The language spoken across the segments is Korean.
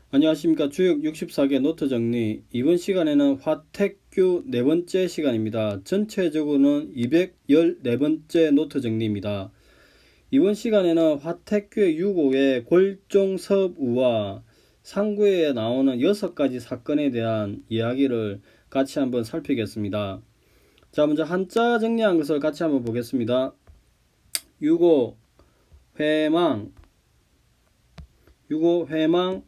안녕하십니까. 주역 64개 노트 정리. 이번 시간에는 화택규 네 번째 시간입니다. 전체적으로는 214번째 노트 정리입니다. 이번 시간에는 화택규의 6호의 골종섭우와 상구에 나오는 6가지 사건에 대한 이야기를 같이 한번 살피겠습니다. 자, 먼저 한자 정리한 것을 같이 한번 보겠습니다. 6호 회망, 6호 회망,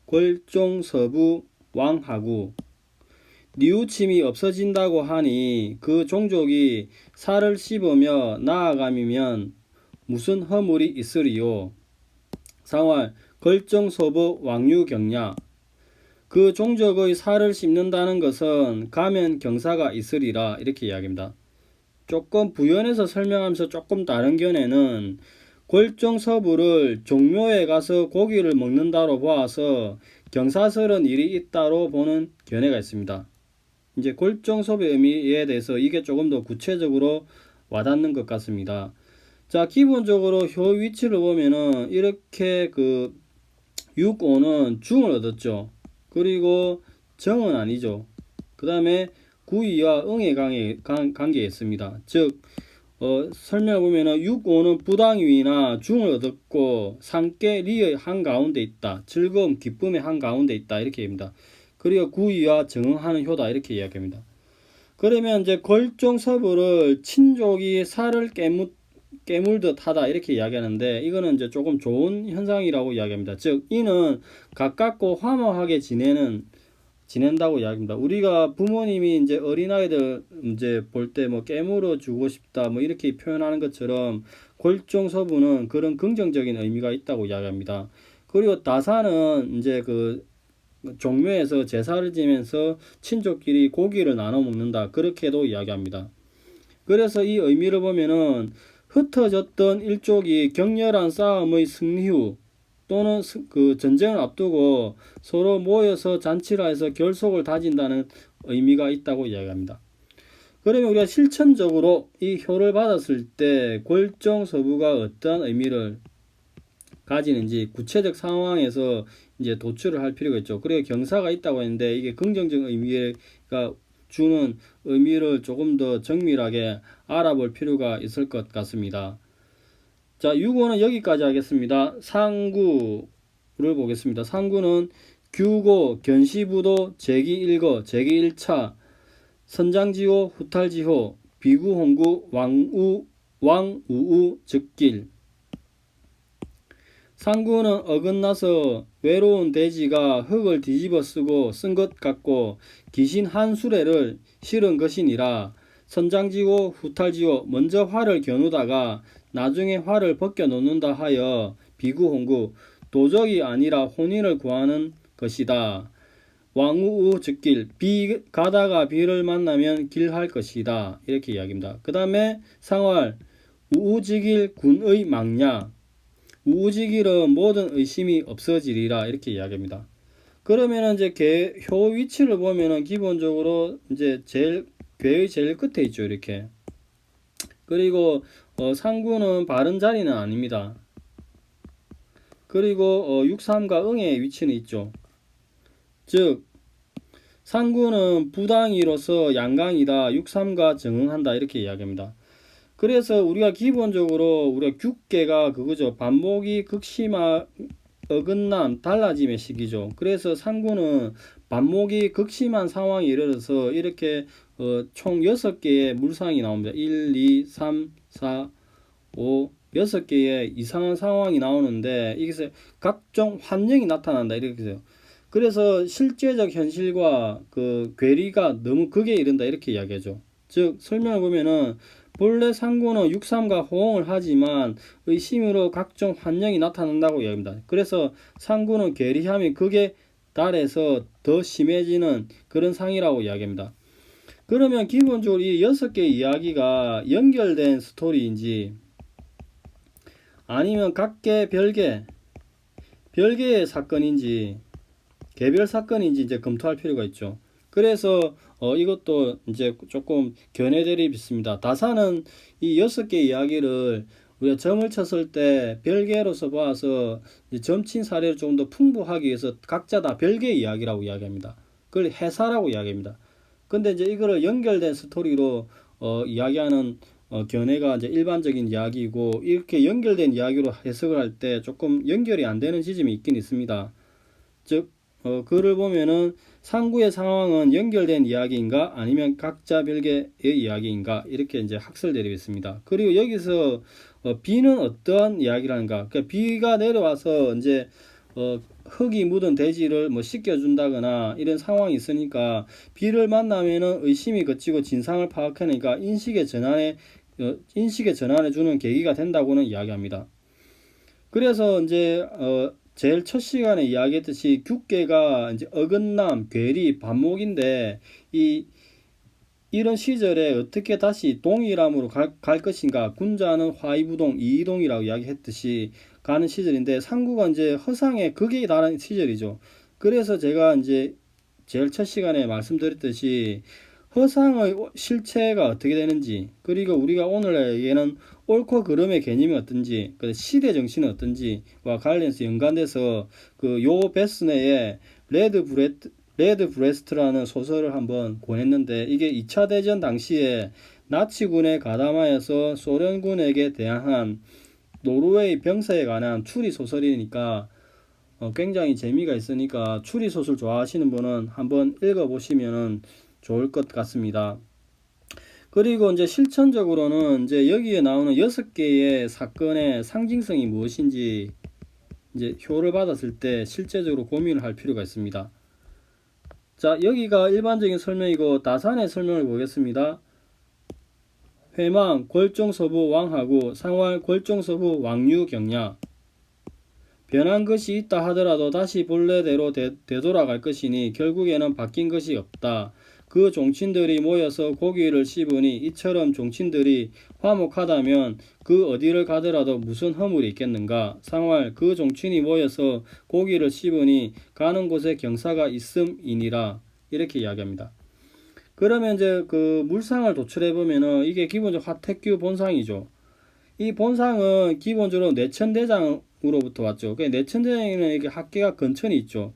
골종서부 왕하구. 뉘우침이 없어진다고 하니 그 종족이 살을 씹으며 나아가면 무슨 허물이 있으리요. 상활 걸정서부 왕유경야. 그 종족의 살을 씹는다는 것은 가면 경사가 있으리라, 이렇게 이야기합니다. 조금 부연해서 설명하면서 조금 다른 견해는 골종서부를 종묘에 가서 고기를 먹는다로 보아서 경사스러운 일이 있다로 보는 견해가 있습니다. 이제 골종서부의 의미에 대해서 이게 조금 더 구체적으로 와닿는 것 같습니다. 자, 기본적으로 효 위치를 보면은 이렇게 6호는 중을 얻었죠. 그리고 정은 아니죠. 그 다음에 구이와 응의 관계에 있습니다. 즉 설명을 보면은 6호는 부당위나 중을 얻었고 상께 리의 한가운데 있다. 즐거움 기쁨의 한가운데 있다, 이렇게 얘기합니다. 그리고 구이와 정응하는 효다, 이렇게 이야기합니다. 그러면 이제 골종서부를 친족이 살을 깨물듯 하다, 이렇게 이야기하는데 이거는 이제 조금 좋은 현상이라고 이야기합니다. 즉 이는 가깝고 화목하게 지낸다고 이야기합니다. 우리가 부모님이 이제 어린아이들 이제 볼 때 뭐 깨물어 주고 싶다 뭐 이렇게 표현하는 것처럼 골종서부는 그런 긍정적인 의미가 있다고 이야기합니다. 그리고 다사는 이제 종묘에서 제사를 지면서 친족끼리 고기를 나눠 먹는다, 그렇게도 이야기합니다. 그래서 이 의미를 보면은 흩어졌던 일족이 격렬한 싸움의 승리 후 또는 전쟁을 앞두고 서로 모여서 잔치를 해서 결속을 다진다는 의미가 있다고 이야기합니다. 그러면 우리가 실천적으로 이 효를 받았을 때 골정서부가 어떠한 의미를 가지는지 구체적 상황에서 이제 도출을 할 필요가 있죠. 그리고 경사가 있다고 했는데 이게 긍정적 의미가 주는 의미를 조금 더 정밀하게 알아볼 필요가 있을 것 같습니다. 자, 6호는 여기까지 하겠습니다. 상구를 보겠습니다. 상구는 규고, 견시부도, 제기1거, 제기1차, 선장지호, 후탈지호, 비구홍구, 왕우우, 즉길. 상구는 어긋나서 외로운 돼지가 흙을 뒤집어 쓰고 쓴 것 같고 귀신 한 수레를 실은 것이니라. 선장지고 후탈지고 먼저 활을 겨누다가 나중에 활을 벗겨 놓는다 하여 비구홍구 도적이 아니라 혼인을 구하는 것이다. 왕우우 즉길 비 가다가 비를 만나면 길할 것이다, 이렇게 이야기입니다. 그 다음에 상활 우우직일 군의 망냐. 우직일은 모든 의심이 없어지리라, 이렇게 이야기합니다. 그러면은 이제 효 위치를 보면은 기본적으로 이제 괴의 제일 끝에 있죠, 이렇게. 그리고 상구는 바른 자리는 아닙니다. 그리고 6삼과 응의 위치는 있죠. 즉 상구는 부당이로서 양강이다, 6삼과 정응한다, 이렇게 이야기합니다. 그래서 우리가 기본적으로 우리가 규계가 그거죠. 반복이 극심한 어긋남, 달라짐의 시기죠. 그래서 상구는 반목이 극심한 상황에 이르러서 이렇게 총 6개의 물상이 나옵니다. 1, 2, 3, 4, 5, 6개의 이상한 상황이 나오는데 이것에 각종 환경이 나타난다, 이렇게 해요. 그래서 실제적 현실과 괴리가 너무 극에 이른다, 이렇게 이야기하죠. 즉 설명을 보면은 본래 상구는 6.3과 호응을 하지만 의심으로 각종 환경이 나타난다고 이야기합니다. 그래서 상구는 괴리함이 극에 달해서 더 심해지는 그런 상이라고 이야기합니다. 그러면 기본적으로 이 6개 이야기가 연결된 스토리인지 아니면 각계 별개의 사건인지 개별 사건인지 이제 검토할 필요가 있죠. 그래서 이것도 이제 조금 견해 대립이 있습니다. 다사는 이 6개 이야기를 우리가 점을 쳤을 때 별개로서 봐서 점친 사례를 좀 더 풍부하기 위해서 각자 다 별개의 이야기라고 이야기합니다. 그걸 해사라고 이야기합니다. 근데 이제 이거를 연결된 스토리로 이야기하는 견해가 이제 일반적인 이야기이고, 이렇게 연결된 이야기로 해석을 할 때 조금 연결이 안 되는 지점이 있긴 있습니다. 즉 글을 보면은 상구의 상황은 연결된 이야기인가 아니면 각자 별개의 이야기인가, 이렇게 이제 학설 대립이 있습니다. 그리고 여기서 비는 어떠한 이야기라는가, 그러니까 비가 내려와서 이제 흙이 묻은 대지를 뭐 씻겨준다거나 이런 상황이 있으니까 비를 만나면은 의심이 걷히고 진상을 파악하니까 인식의 전환에 주는 계기가 된다고는 이야기합니다. 그래서 이제 제일 첫 시간에 이야기했듯이 규계가 이제 어긋남, 괴리, 반목인데 이런 시절에 어떻게 다시 동일함으로 갈 것인가, 군자는 화이부동, 이이동이라고 이야기했듯이 가는 시절인데, 상구가 이제 허상의 극에 달한 시절이죠. 그래서 제가 이제 제일 첫 시간에 말씀드렸듯이 허상의 실체가 어떻게 되는지, 그리고 우리가 오늘 얘기하는 옳고 그름의 개념이 어떤지, 그 시대 정신은 어떤지와 관련해서 연관돼서 그 요 베스네의 레드 브레스트라는 소설을 한번 권했는데, 이게 2차 대전 당시에 나치군에 가담하여서 소련군에게 대항한 노르웨이 병사에 관한 추리 소설이니까 굉장히 재미가 있으니까 추리 소설 좋아하시는 분은 한번 읽어보시면 좋을 것 같습니다. 그리고 이제 실천적으로는 이제 여기에 나오는 6개의 사건의 상징성이 무엇인지 이제 효를 받았을 때 실제적으로 고민을 할 필요가 있습니다. 자, 여기가 일반적인 설명이고 다산의 설명을 보겠습니다. 회망 골종서부 왕하고 상활 골종서부 왕유경야. 변한 것이 있다 하더라도 다시 본래대로 되돌아갈 것이니 결국에는 바뀐 것이 없다. 그 종친들이 모여서 고기를 씹으니 이처럼 종친들이 화목하다면 그 어디를 가더라도 무슨 허물이 있겠는가. 상활 그 종친이 모여서 고기를 씹으니 가는 곳에 경사가 있음이니라. 이렇게 이야기합니다. 그러면 이제 그 물상을 도출해 보면은 이게 기본적으로 화택규 본상이죠. 이 본상은 기본적으로 내천대장으로부터 왔죠. 그 내천대장에는 이렇게 학계가 근천이 있죠.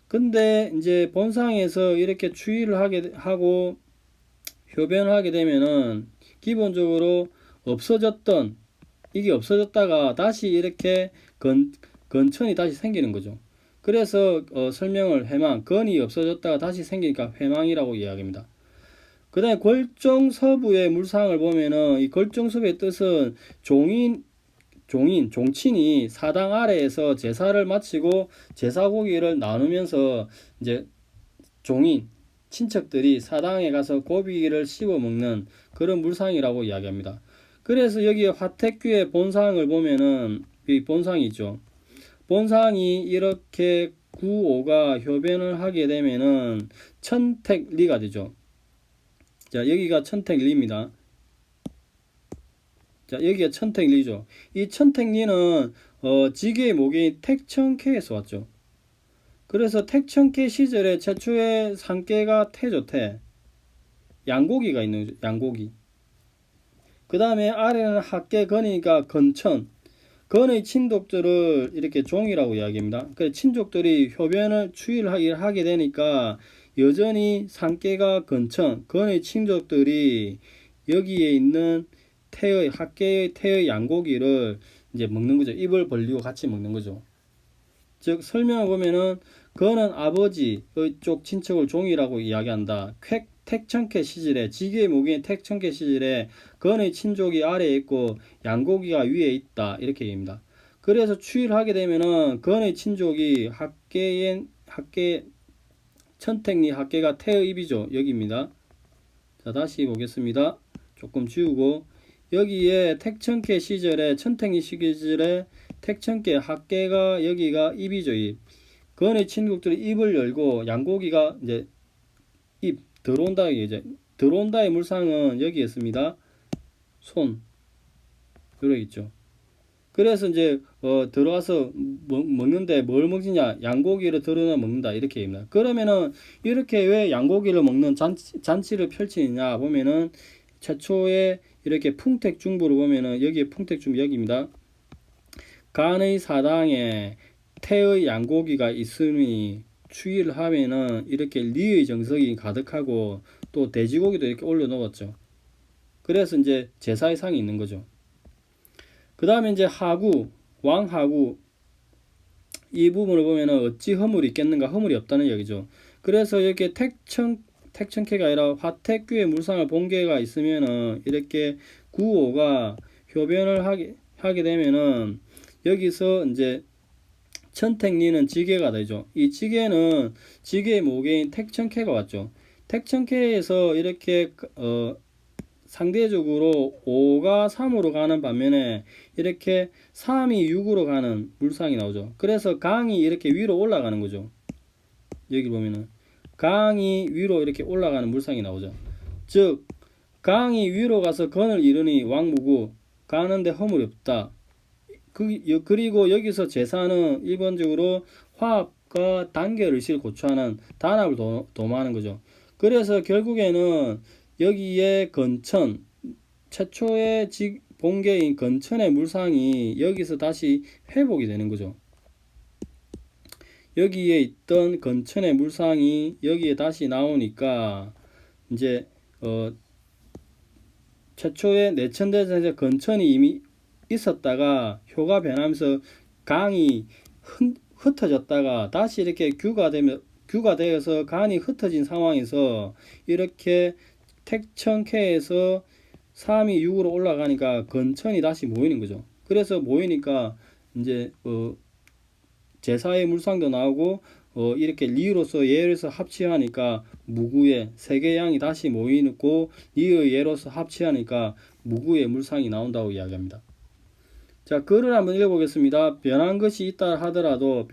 근데 이제 본상에서 이렇게 추이를 하고 효변을 하게 되면은 기본적으로 없어졌던 이게 없어졌다가 다시 이렇게 근천이 다시 생기는 거죠. 그래서 설명을 회망, 건이 없어졌다가 다시 생기니까 회망이라고 이야기합니다. 그 다음에 골종서부의 물상을 보면은 이 골종서부의 뜻은 종친이 사당 아래에서 제사를 마치고 제사 고기를 나누면서 이제 친척들이 사당에 가서 고기를 씹어 먹는 그런 물상이라고 이야기합니다. 그래서 여기에 화택규의 본상을 보면은 이 본상이 있죠. 본상이 이렇게 구오가 효변을 하게 되면은 천택리가 되죠. 자, 여기가 천택리입니다. 자, 여기가 천택리죠. 이 천택리는 지게의 목이 택천케에서 왔죠. 그래서 택천케 시절에 최초의 상계가 태조태, 양고기가 있는 거죠. 양고기. 그 다음에 아래는 학계 건이니까 건천. 건의 친족들을 이렇게 종이라고 이야기합니다. 그래서 친족들이 효변을 추이를 하게 되니까 여전히 상계가 건천, 건의 친족들이 여기에 있는 학계의 태의 양고기를 이제 먹는 거죠. 입을 벌리고 같이 먹는 거죠. 즉 설명을 보면은 건은 아버지의 쪽 친척을 종이라고 이야기한다. 택천케 시절에 지게의 목인 택천케 시절에 건의 친족이 아래에 있고 양고기가 위에 있다, 이렇게 얘기합니다. 그래서 추이를 하게 되면은 건의 친족이 학계 천택리 학계가 태의 입이죠. 여기입니다. 자, 다시 보겠습니다. 조금 지우고 여기에 택천케 시절에 천택리 시절에 택천케 학계가 여기가 입이죠. 입. 건의 친족들이 입을 열고 양고기가 이제 입 들어온다, 이제 들어온다의 물상은 여기 있습니다. 손 이렇게 있죠. 그래서 이제 들어와서 먹는데 뭘 먹느냐, 양고기를 들어나 먹는다, 이렇게 얘기합니다. 그러면은 이렇게 왜 양고기를 먹는 잔치를 펼치느냐 보면은 최초에 이렇게 풍택중부를 보면은 여기에 풍택중부 여기입니다. 간의 사당에 태의 양고기가 있으니 추위를 하면은 이렇게 리의 정석이 가득하고 또 돼지고기도 이렇게 올려놓았죠. 그래서 이제 제사의 상이 있는 거죠. 그 다음에 이제 하구, 왕하구 이 부분을 보면은 어찌 허물이 있겠는가, 허물이 없다는 얘기죠. 그래서 이렇게 택천캐가 아니라 화택규의 물상을 본계가 있으면은 이렇게 구호가 효변을 하게 되면은 여기서 이제 천택리는 지계가 되죠. 이 지계는 지계의 모계인 택천캐가 왔죠. 택천캐에서 이렇게 상대적으로 5가 3으로 가는 반면에 이렇게 3이 6으로 가는 물상이 나오죠. 그래서 강이 이렇게 위로 올라가는 거죠. 여기 보면은 강이 위로 이렇게 올라가는 물상이 나오죠. 즉 강이 위로 가서 건을 이루니 왕무구 가는데 허물이 없다. 그리고 여기서 제사는 일반적으로 화합과 단결의식을 고초하는 단합을 도모하는 거죠. 그래서 결국에는 여기에 건천, 최초의 본계인 건천의 물상이 여기서 다시 회복이 되는 거죠. 여기에 있던 건천의 물상이 여기에 다시 나오니까 이제 최초의 내천대전에서 건천이 이미 있었다가 효가 변하면서 강이 흩어졌다가 다시 이렇게 규가 되어서 간이 흩어진 상황에서 이렇게 택천캐에서 3이 6으로 올라가니까 건천이 다시 모이는 거죠. 그래서 모이니까 이제 제사의 물상도 나오고 이렇게 리로서 예로서 합치하니까 무구의 세계 양이 다시 모이고 리의 예로서 합치하니까 무구의 물상이 나온다고 이야기합니다. 자, 글을 한번 읽어보겠습니다. 변한 것이 있다 하더라도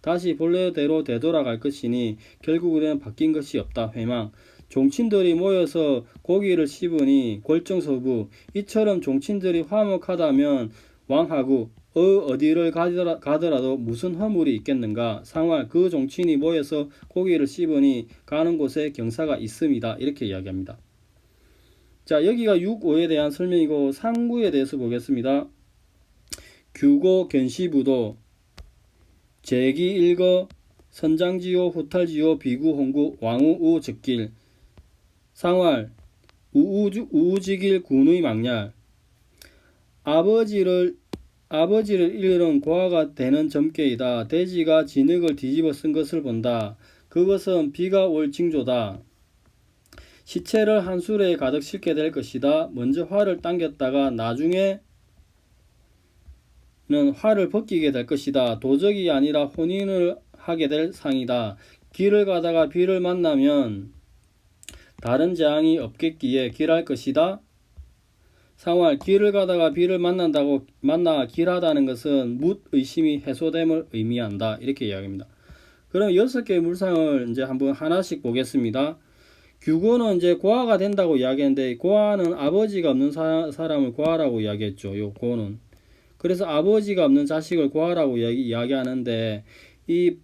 다시 본래대로 되돌아갈 것이니 결국에는 바뀐 것이 없다. 회망. 종친들이 모여서 고기를 씹으니 골정서부. 이처럼 종친들이 화목하다면 왕하고 어디를 가더라도 무슨 허물이 있겠는가. 상활. 그 종친이 모여서 고기를 씹으니 가는 곳에 경사가 있습니다. 이렇게 이야기합니다. 자, 여기가 6.5에 대한 설명이고 상구에 대해서 보겠습니다. 규고 견시부도 제기 일거 선장지요 후탈지요 비구 홍구 왕우 우 즉길 상활 우우직일 군의 망렬 아버지를 잃은 고아가 되는 점괘이다. 돼지가 진흙을 뒤집어 쓴 것을 본다. 그것은 비가 올 징조다. 시체를 한 수레에 가득 싣게 될 것이다. 먼저 활을 당겼다가 나중에는 활을 벗기게 될 것이다. 도적이 아니라 혼인을 하게 될 상이다. 길을 가다가 비를 만나면 다른 재앙이 없겠기에 길할 것이다. 상활. 길을 가다가 비를 만나 길하다는 것은 묻 의심이 해소됨을 의미한다. 이렇게 이야기합니다. 그럼 6개의 물상을 이제 한번 하나씩 보겠습니다. 규고는 이제 고아가 된다고 이야기했는데 고아는 아버지가 없는 사람을 고아라고 이야기했죠. 요 고는. 그래서 아버지가 없는 자식을 고아라고 이야기하는데 이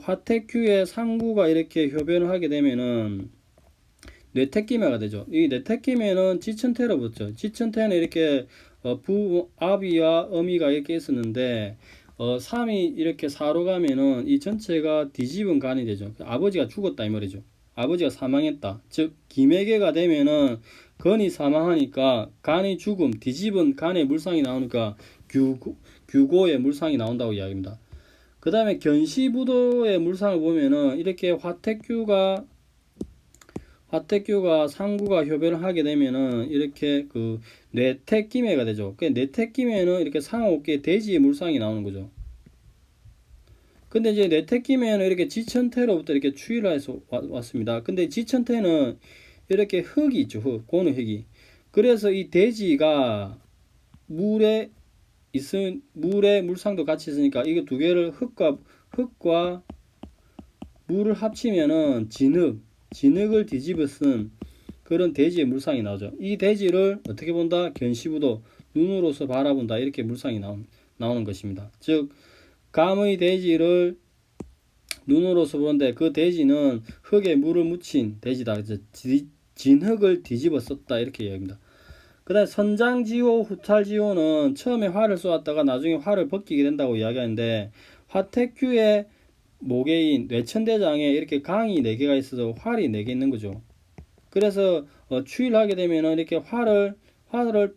화택규의 상구가 이렇게 효변을 하게 되면은 뇌택기매가 되죠. 이 뇌택기매는 지천태로 붙죠. 지천태는 이렇게 아비와 어미가 이렇게 있었는데 3이 이렇게 4로 가면은 이 전체가 뒤집은 간이 되죠. 아버지가 죽었다 이 말이죠. 아버지가 사망했다. 즉 기매개가 되면은 건이 사망하니까 간이 죽음, 뒤집은 간의 물상이 나오니까 규고의 물상이 나온다고 이야기합니다. 그 다음에 견시부도의 물상을 보면은 이렇게 화택규가 상구가 효변을 하게 되면은 이렇게 그 뇌택기매가 되죠. 그 뇌택기매는 이렇게 상옥계 돼지의 물상이 나오는 거죠. 근데 이제 뇌택기매는 이렇게 지천태로부터 이렇게 추이를 해서 왔습니다. 근데 지천태는 이렇게 흙이 있죠. 고는 흙이. 그래서 이 돼지가 물에 물상도 같이 있으니까 이거 두 개를 흙과 물을 합치면은 진흙을 뒤집어 쓴 그런 돼지의 물상이 나오죠. 이 돼지를 어떻게 본다? 견시부도 눈으로서 바라본다. 이렇게 물상이 나오는 것입니다. 즉 감의 돼지를 눈으로서 보는데 그 돼지는 흙에 물을 묻힌 돼지다. 진흙을 뒤집어 썼다 이렇게 이야기합니다. 그 다음에 선장지호, 후찰지호는 처음에 활을 쏘았다가 나중에 활을 벗기게 된다고 이야기하는데 화택규의 모계인 뇌천대장에 이렇게 강이 4개가 있어서 활이 4개 있는 거죠. 그래서 추위를 하게 되면 이렇게 활을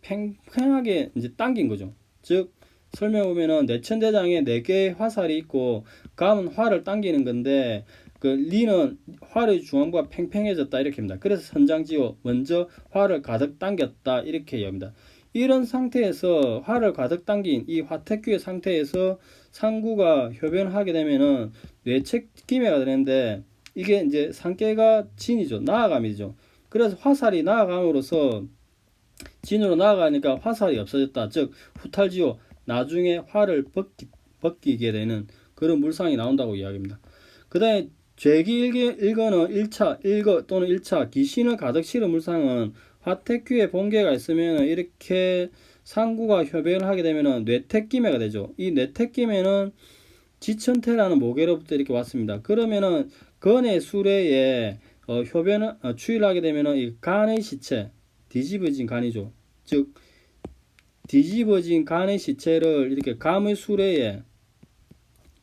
팽팽하게 이제 당긴 거죠. 즉 설명 보면은 뇌천대장에 4개의 화살이 있고 감은 활을 당기는 건데 그 리는 활의 중앙부가 팽팽해졌다 이렇게 합니다. 그래서 선장지호 먼저 활을 가득 당겼다 이렇게 이야기합니다. 이런 상태에서 활을 가득 당긴 이 화택규의 상태에서 상구가 효변하게 되면은 뇌책기매가 되는데 이게 이제 상계가 진이죠. 나아감이죠. 그래서 화살이 나아감으로써 진으로 나아가니까 화살이 없어졌다. 즉 후탈지호 나중에 활을 벗기게 되는 그런 물상이 나온다고 이야기합니다. 그 다음에 죄기 1거는 1거 또는 1차 귀신을 가득 실은 물상은 화택규에 본계가 있으면 이렇게 상구가 효변을 하게 되면 뇌택기매가 되죠. 이 뇌택기매는 지천태라는 모계로부터 이렇게 왔습니다. 그러면은 건의 수레에 효변을 추위를 하게 되면은 이 간의 시체 뒤집어진 간이죠. 즉 뒤집어진 간의 시체를 이렇게 감의 수레에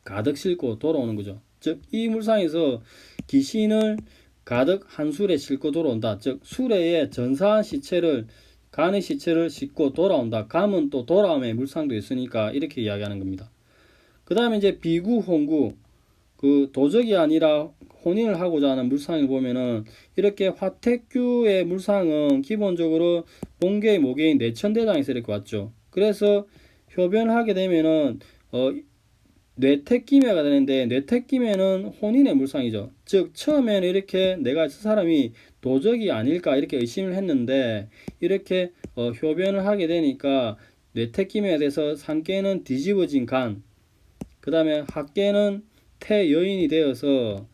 가득 싣고 돌아오는 거죠. 즉 이 물상에서 귀신을 가득 한 수레 싣고 돌아온다. 즉 수레에 전사한 시체를 간의 시체를 싣고 돌아온다. 감은 또 돌아옴의 물상도 있으니까 이렇게 이야기하는 겁니다. 그 다음에 이제 비구, 홍구 그 도적이 아니라 혼인을 하고자 하는 물상을 보면은 이렇게 화택규의 물상은 기본적으로 본계의 모계인 뇌천대장에서 이렇게 왔죠. 그래서 효변하게 되면은 뇌택기매가 되는데 뇌택기매는 혼인의 물상이죠. 즉 처음에는 이렇게 내가 저 사람이 도적이 아닐까 이렇게 의심을 했는데 이렇게 효변을 하게 되니까 뇌택기매가 돼서 상계는 뒤집어진 간, 그 다음에 학계는 태여인이 되어서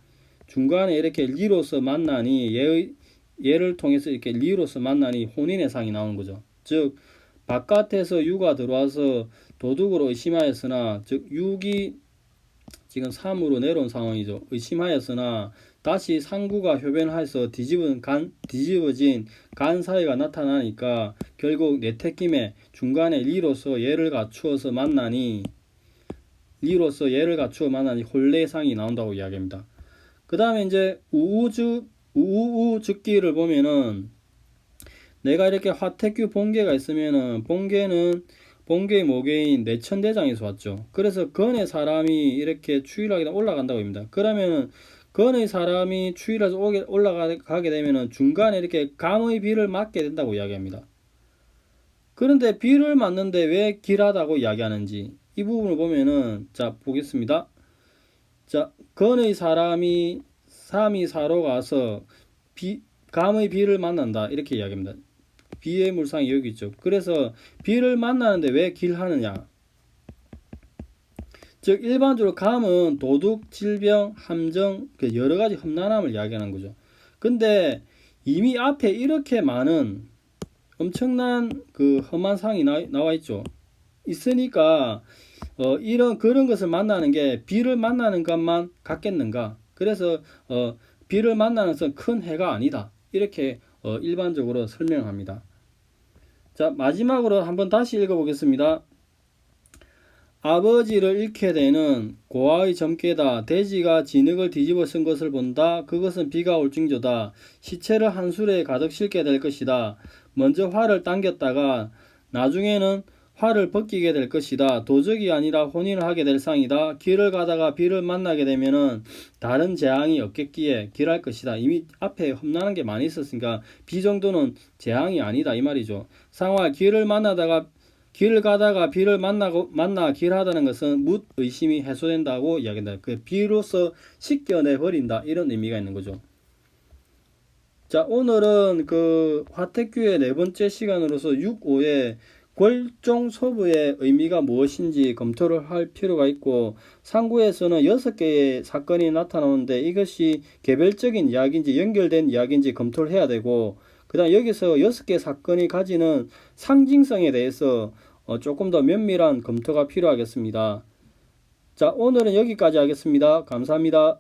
중간에 이렇게 리로서 만나니 얘를 통해서 이렇게 리로서 만나니 혼인의 상이 나오는 거죠. 즉 바깥에서 유가 들어와서 도둑으로 의심하였으나 즉 육이 지금 3으로 내려온 상황이죠. 의심하였으나 다시 상구가 효변해서 뒤집어진 간 사이가 나타나니까 결국 뇌택김에 중간에 리로서 얘를 갖추어서 만나니 혼례상이 나온다고 이야기합니다. 그 다음에 이제 우우 즉기를 보면은 내가 이렇게 화택규 본계가 있으면은 본계의 모계인 뇌천대장에서 왔죠. 그래서 건의 사람이 이렇게 추일하게 올라간다고 합니다. 그러면은 건의 사람이 추일해서 올라가게 되면은 중간에 이렇게 감의 비를 맞게 된다고 이야기합니다. 그런데 비를 맞는데 왜 길하다고 이야기하는지 이 부분을 보면은 자 보겠습니다. 자 건의 사람이 3이 4로 가서 감의 비를 만난다 이렇게 이야기합니다. 비의 물상이 여기 있죠. 그래서 비를 만나는데 왜 길하느냐, 즉 일반적으로 감은 도둑, 질병, 함정 여러가지 험난함을 이야기하는 거죠. 근데 이미 앞에 이렇게 많은 엄청난 그 험한 상이 나와 있죠. 있으니까 그런 것을 만나는 게 비를 만나는 것만 같겠는가. 그래서 비를 만나는 것은 큰 해가 아니다 이렇게 일반적으로 설명합니다. 자 마지막으로 한번 다시 읽어보겠습니다. 아버지를 잃게 되는 고아의 점괘다. 돼지가 진흙을 뒤집어 쓴 것을 본다. 그것은 비가 올 징조다. 시체를 한 수레에 가득 싣게 될 것이다. 먼저 활을 당겼다가 나중에는 활을 벗기게 될 것이다. 도적이 아니라 혼인을 하게 될 상이다. 길을 가다가 비를 만나게 되면은 다른 재앙이 없겠기에 길할 것이다. 이미 앞에 험난한 게 많이 있었으니까 비 정도는 재앙이 아니다 이 말이죠. 상화 길을 가다가 비를 만나 길하다는 것은 묻 의심이 해소된다고 이야기한다. 그 비로서 씻겨내 버린다 이런 의미가 있는 거죠. 자 오늘은 그 화택규의 4번째 시간으로서 6.5의 골종소부의 의미가 무엇인지 검토를 할 필요가 있고 상구에서는 6개의 사건이 나타나는데 이것이 개별적인 이야기인지 연결된 이야기인지 검토를 해야 되고 그 다음 여기서 6개 사건이 가지는 상징성에 대해서 조금 더 면밀한 검토가 필요하겠습니다. 자 오늘은 여기까지 하겠습니다. 감사합니다.